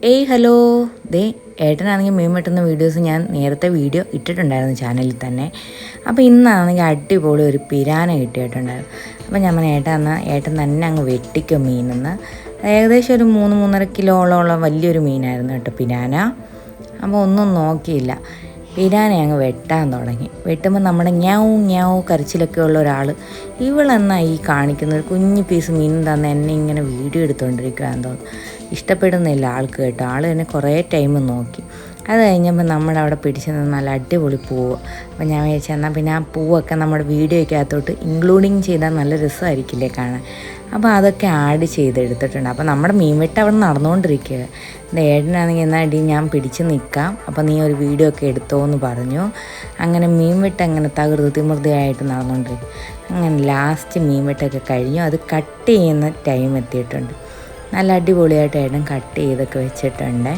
ഏയ് ഹലോ, ദേ ഏട്ടനാണെങ്കിൽ മീൻ വെട്ടുന്ന വീഡിയോസ് ഞാൻ നേരത്തെ വീഡിയോ ഇട്ടിട്ടുണ്ടായിരുന്നു ചാനലിൽ തന്നെ. അപ്പോൾ ഇന്നാണെങ്കിൽ അടിപൊളി ഒരു പിരാന കിട്ടിയിട്ടുണ്ടായിരുന്നു. അപ്പോൾ ഞാൻ പറഞ്ഞു ഏട്ടൻ തന്നെ അങ്ങ് വെട്ടിക്കും മീനെന്ന്. ഏകദേശം ഒരു 3-3.5 കിലോളം വലിയൊരു മീനായിരുന്നു കേട്ടോ പിരാന. അപ്പോൾ ഒന്നും നോക്കിയില്ല, പിരാനെ അങ്ങ് വെട്ടാൻ തുടങ്ങി. വെട്ടുമ്പോൾ നമ്മുടെ ഞാവും കരച്ചിലൊക്കെ ഉള്ള ഒരാൾ ഇവളെന്നാ ഈ കാണിക്കുന്ന ഒരു കുഞ്ഞു പീസ് മീൻ തന്ന് എന്നെ ഇങ്ങനെ വീഡിയോ എടുത്തുകൊണ്ടിരിക്കുകയാണെന്ന് തോന്നുന്നു. ഇഷ്ടപ്പെടുന്നില്ല ആൾക്ക് കേട്ടോ. ആൾ എന്നെ കുറേ ടൈം നോക്കി. അത് കഴിഞ്ഞപ്പോൾ നമ്മുടെ അവിടെ പിടിച്ച് നിന്ന് നല്ല അടിപൊളി പൂവ്. അപ്പോൾ ഞാൻ വിചാരിച്ചു എന്നാൽ പിന്നെ ആ പൂവൊക്കെ നമ്മുടെ വീഡിയോയ്ക്കകത്തോട്ട് ഇൻക്ലൂഡിങ് ചെയ്താൽ നല്ല രസമായിരിക്കില്ലേ കാണാൻ. അപ്പോൾ അതൊക്കെ ആഡ് ചെയ്തെടുത്തിട്ടുണ്ട്. അപ്പോൾ നമ്മുടെ മീൻവെട്ട് അവിടെ നടന്നുകൊണ്ടിരിക്കുക. ഏട്ടനാണെങ്കിൽ എന്നാൽ അടി ഞാൻ പിടിച്ച് നിൽക്കാം, അപ്പോൾ നീ ഒരു വീഡിയോ ഒക്കെ എടുത്തോ എന്ന് പറഞ്ഞു. അങ്ങനെ മീൻവെട്ട് അങ്ങനെ തിമൃതിയായിട്ട് നടന്നുകൊണ്ടിരിക്കും. അങ്ങനെ ലാസ്റ്റ് മീൻവെട്ടൊക്കെ കഴിഞ്ഞു. അത് കട്ട് ചെയ്യുന്ന ടൈം എത്തിയിട്ടുണ്ട്. നല്ല അടിപൊളിയായിട്ട് ഏട്ടൻ കട്ട് ചെയ്തൊക്കെ വെച്ചിട്ടുണ്ട്.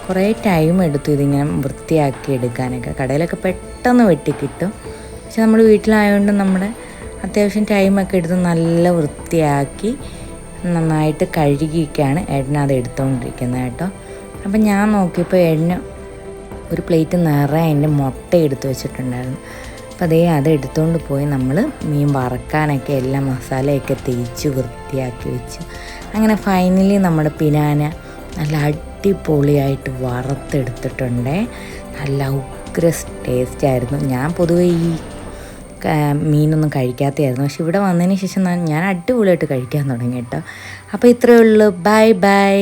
കുറേ ടൈം എടുത്തു ഇതിങ്ങനെ വൃത്തിയാക്കി എടുക്കാനൊക്കെ. കടയിലൊക്കെ പെട്ടെന്ന് വെട്ടിക്കിട്ടും, പക്ഷെ നമ്മൾ വീട്ടിലായതുകൊണ്ട് നമ്മുടെ അത്യാവശ്യം ടൈമൊക്കെ എടുത്ത് നല്ല വൃത്തിയാക്കി നന്നായിട്ട് കഴുകിയൊക്കെയാണ് ഏട്ടൻ അത് എടുത്തുകൊണ്ടിരിക്കുന്നത് കേട്ടോ. അപ്പം ഞാൻ നോക്കിയപ്പോൾ ഏട്ടന് ഒരു പ്ലേറ്റ് നിറയെ അതിൻ്റെ മുട്ട എടുത്ത് വെച്ചിട്ടുണ്ടായിരുന്നു. അപ്പോൾ അത് എടുത്തുകൊണ്ട് പോയി നമ്മൾ മീൻ വറക്കാനൊക്കെ എല്ലാ മസാലയൊക്കെ തേച്ച് വൃത്തിയാക്കി വെച്ചു. അങ്ങനെ ഫൈനലി നമ്മുടെ പിരാന നല്ല അടിപൊളിയായിട്ട് വറുത്തെടുത്തിട്ടുണ്ട്. നല്ല ഉഗ്ര ടേസ്റ്റായിരുന്നു. ഞാൻ പൊതുവേ ഈ മീനൊന്നും കഴിക്കാത്തതായിരുന്നു, പക്ഷെ ഇവിടെ വന്നതിന് ശേഷം ഞാൻ അടിപൊളിയായിട്ട് കഴിക്കാൻ തുടങ്ങി കേട്ടോ. അപ്പോൾ ഇത്രയേ ഉള്ളൂ. Bye bye.